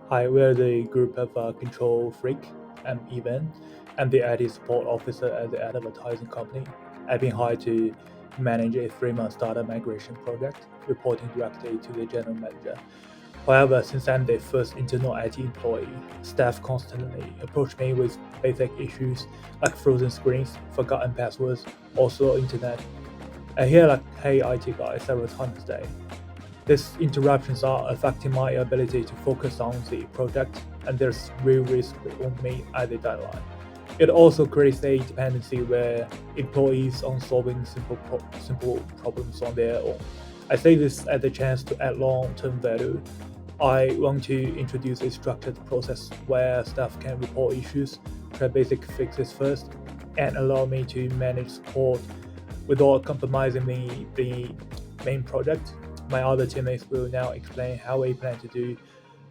Hi, we're the group of Control Freak event and the IT support officer at the advertising company. I've been hired to manage a 3-month data migration project, reporting directly to the general manager. However, since I'm the first internal IT employee, staff constantly approach me with basic issues like frozen screens, forgotten passwords, or slow internet. I hear like, "Hey, IT guy," several times a day. These interruptions are affecting my ability to focus on the project, and there's real risk on me at the deadline. It also creates a dependency where employees are solving simple problems on their own. I say this as a chance to add long-term value. I want to introduce a structured process where staff can report issues, try basic fixes first, and allow me to manage support without compromising the main project. My other teammates will now explain how we plan to do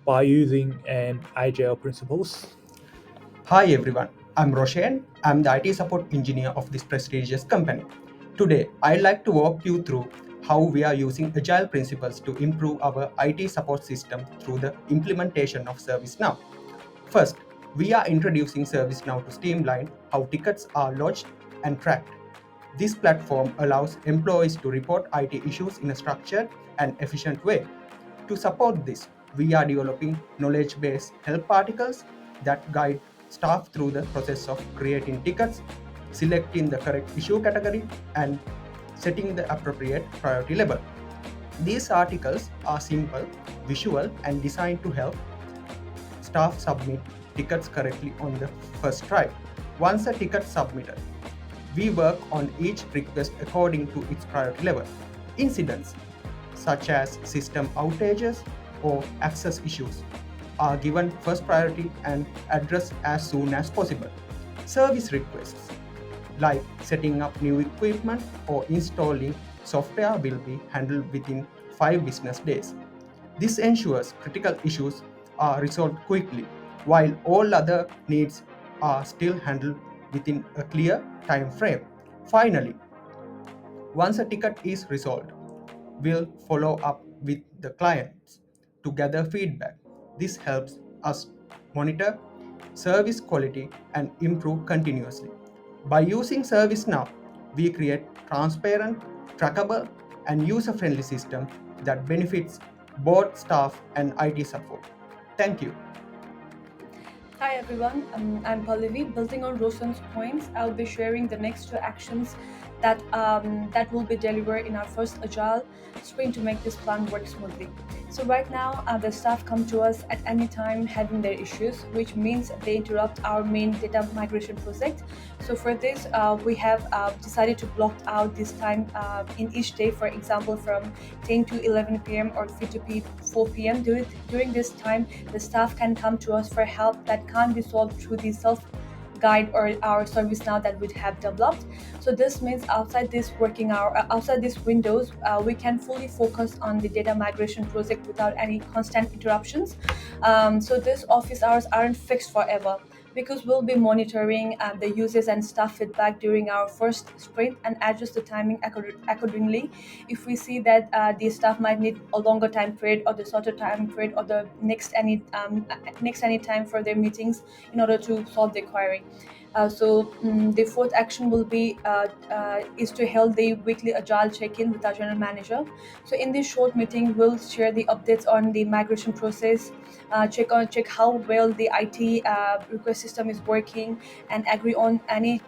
by using an Agile principles. Hi everyone, I'm Roshan. I'm the IT support engineer of this prestigious company. Today, I'd like to walk you through how we are using Agile principles to improve our IT support system through the implementation of ServiceNow. First, we are introducing ServiceNow to streamline how tickets are lodged and tracked. This platform allows employees to report IT issues in a structured and efficient way. To support this, we are developing knowledge based help articles that guide staff through the process of creating tickets, selecting the correct issue category, and setting the appropriate priority level. These articles are simple, visual, and designed to help staff submit tickets correctly on the first try. Once a ticket submitted, we work on each request according to its priority level. Incidents such as system outages or access issues are given first priority and addressed as soon as possible. Service requests like setting up new equipment or installing software will be handled within 5 business days. This ensures critical issues are resolved quickly, while all other needs are still handled within a clear time frame. Finally, once a ticket is resolved, we'll follow up with the clients to gather feedback. This helps us monitor service quality and improve continuously. By using ServiceNow, we create transparent, trackable, and user-friendly system that benefits both staff and IT support. Thank you. Hi everyone, I'm Pallavi. Building on Roshan's points, I'll be sharing the next two actions that will be delivered in our first Agile sprint to make this plan work smoothly. So right now, the staff come to us at any time having their issues, which means they interrupt our main data migration project. So for this, we have decided to block out this time in each day, for example, from 10 to 11 p.m. or 3 to 4 p.m. During this time, the staff can come to us for help that can't be solved through the self guide or our service now that we have developed. So this means outside this working hour, outside these windows, we can fully focus on the data migration project without any constant interruptions. So these office hours aren't fixed forever, because we'll be monitoring the users and staff feedback during our first sprint and adjust the timing accordingly. If we see that the staff might need a longer time period or the shorter time period or the next any time for their meetings in order to solve the query. The fourth action will be is to hold the weekly agile check-in with our general manager. So in this short meeting, we'll share the updates on the migration process, check how well the IT request system is working, and agree on any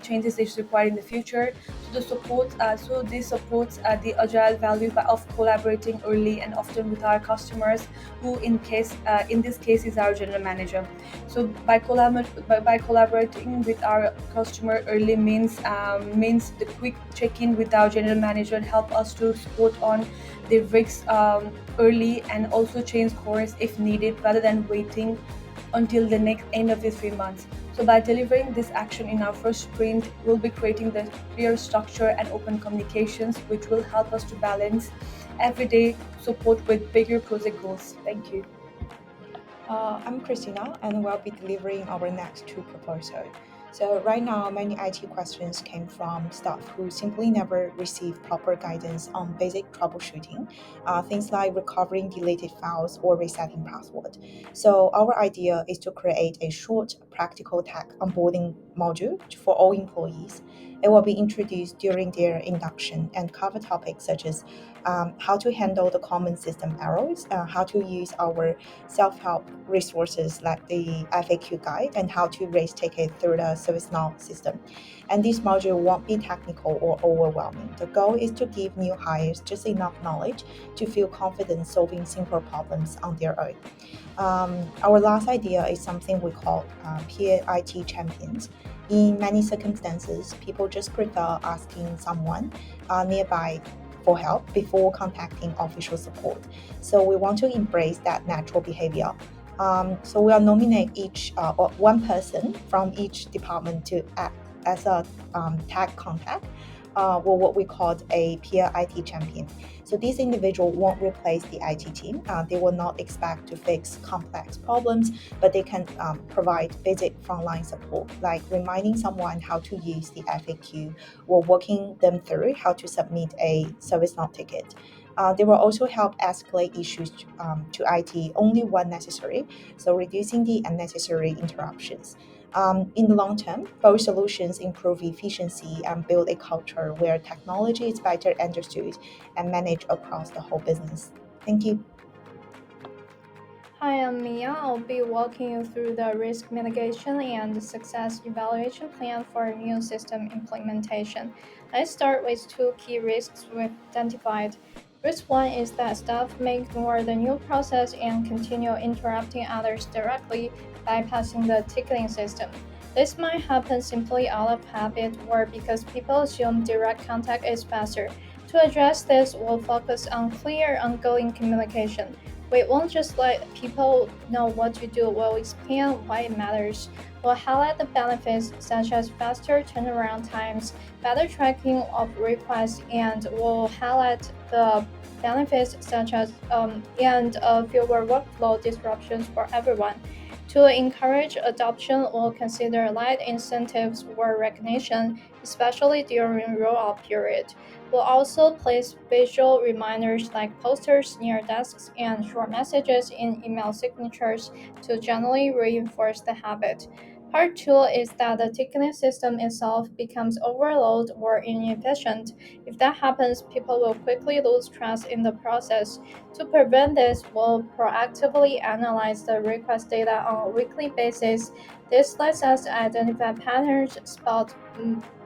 changes that is required in the future. So this supports the agile value of collaborating early and often with our customers, who in this case is our general manager. So by collaborating with our customer early means the quick check-in with our general manager help us to spot on the risks early and also change course if needed rather than waiting until the next end of the 3 months. So by delivering this action in our first sprint, we'll be creating the clear structure and open communications, which will help us to balance everyday support with bigger project goals. Thank you. I'm Christina, and we'll be delivering our next two proposals. So right now, many IT questions came from staff who simply never received proper guidance on basic troubleshooting, things like recovering deleted files or resetting password. So our idea is to create a short, practical tech onboarding module for all employees. It will be introduced during their induction and cover topics such as how to handle the common system errors, how to use our self-help resources like the FAQ guide, and how to raise tickets through the ServiceNow system. And this module won't be technical or overwhelming. The goal is to give new hires just enough knowledge to feel confident solving simple problems on their own. Our last idea is something we call peer IT champions. In many circumstances, people just prefer asking someone nearby for help before contacting official support. So we want to embrace that natural behavior. So we'll nominate each or one person from each department to act as a tag contact, or what we call a peer IT champion. So this individual won't replace the IT team. They will not expect to fix complex problems, but they can provide basic frontline support, like reminding someone how to use the FAQ or walking them through how to submit a ServiceNow ticket. They will also help escalate issues to IT only when necessary, so reducing the unnecessary interruptions. In the long term, both solutions improve efficiency and build a culture where technology is better understood and managed across the whole business. Thank you. Hi, I'm Mia. I'll be walking you through the risk mitigation and success evaluation plan for a new system implementation. Let's start with two key risks we've identified. Risk one is that staff may ignore the new process and continue interrupting others directly, bypassing the ticketing system. This might happen simply out of habit or because people assume direct contact is faster. To address this, we'll focus on clear, ongoing communication. We won't just let people know what to do, we'll explain why it matters. We'll highlight the benefits such as faster turnaround times, better tracking of requests, and we'll highlight the benefits such as fewer workflow disruptions for everyone. To encourage adoption, we'll consider light incentives or recognition, especially during rollout period. We'll also place visual reminders like posters near desks and short messages in email signatures to generally reinforce the habit. Part two is that the ticketing system itself becomes overloaded or inefficient. If that happens, people will quickly lose trust in the process. To prevent this, we'll proactively analyze the request data on a weekly basis. This lets us identify patterns, spot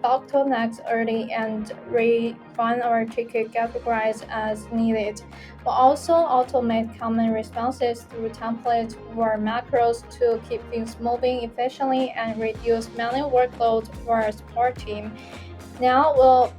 bottlenecks early, and refine our ticket categories as needed. We'll also automate common responses through templates or macros to keep things moving efficiently and reduce manual workload for our support team. Now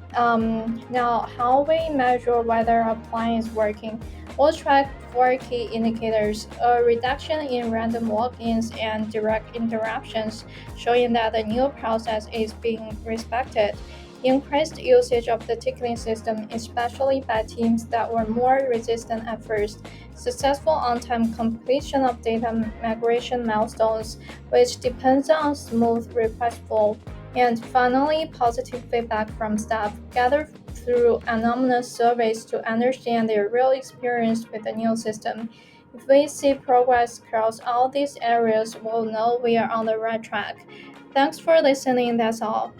how we measure whether our plan is working. We'll track four key indicators: a reduction in random walk-ins and direct interruptions, showing that the new process is being respected. Increased usage of the ticketing system, especially by teams that were more resistant at first. Successful on-time completion of data migration milestones, which depends on smooth request flow. And finally, positive feedback from staff gathered through anonymous surveys to understand their real experience with the new system. If we see progress across all these areas, we'll know we are on the right track. Thanks for listening. That's all.